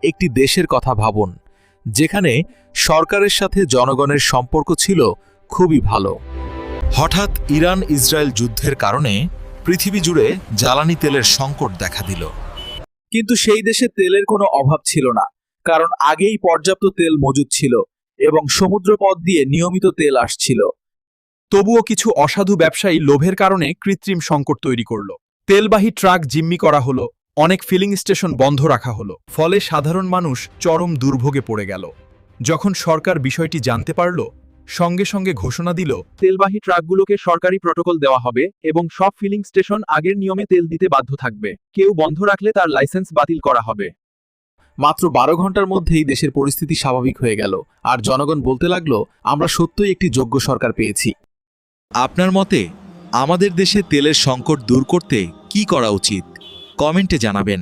একটি দেশের কথা ভাবুন, যেখানে সরকারের সাথে জনগণের সম্পর্ক ছিল খুবই ভালো। হঠাৎ ইরান ইসরায়েল যুদ্ধের কারণে পৃথিবী জুড়ে জ্বালানি তেলের সংকট দেখা দিল। কিন্তু সেই দেশে তেলের কোনো অভাব ছিল না, কারণ আগেই পর্যাপ্ত তেল মজুদ ছিল এবং সমুদ্রপথ দিয়ে নিয়মিত তেল আসছিল। তবুও কিছু অসাধু ব্যবসায়ী লোভের কারণে কৃত্রিম সংকট তৈরি করল। তেলবাহী ট্রাক জিম্মি করা হলো, অনেক ফিলিং স্টেশন বন্ধ রাখা হলো, ফলে সাধারণ মানুষ চরম দুর্ভোগে পড়ে গেল। যখন সরকার বিষয়টি জানতে পারল, সঙ্গে সঙ্গে ঘোষণা দিল তেলবাহী ট্রাকগুলোকে সরকারি প্রটোকল দেওয়া হবে এবং সব ফিলিং স্টেশন আগের নিয়মে তেল দিতে বাধ্য থাকবে। কেউ বন্ধ রাখলে তার লাইসেন্স বাতিল করা হবে। মাত্র 12 ঘন্টার মধ্যেই দেশের পরিস্থিতি স্বাভাবিক হয়ে গেল, আর জনগণ বলতে লাগলো, আমরা সত্যই একটি যোগ্য সরকার পেয়েছি। আপনার মতে আমাদের দেশে তেলের সংকট দূর করতে কি করা উচিত? কমেন্টে জানাবেন।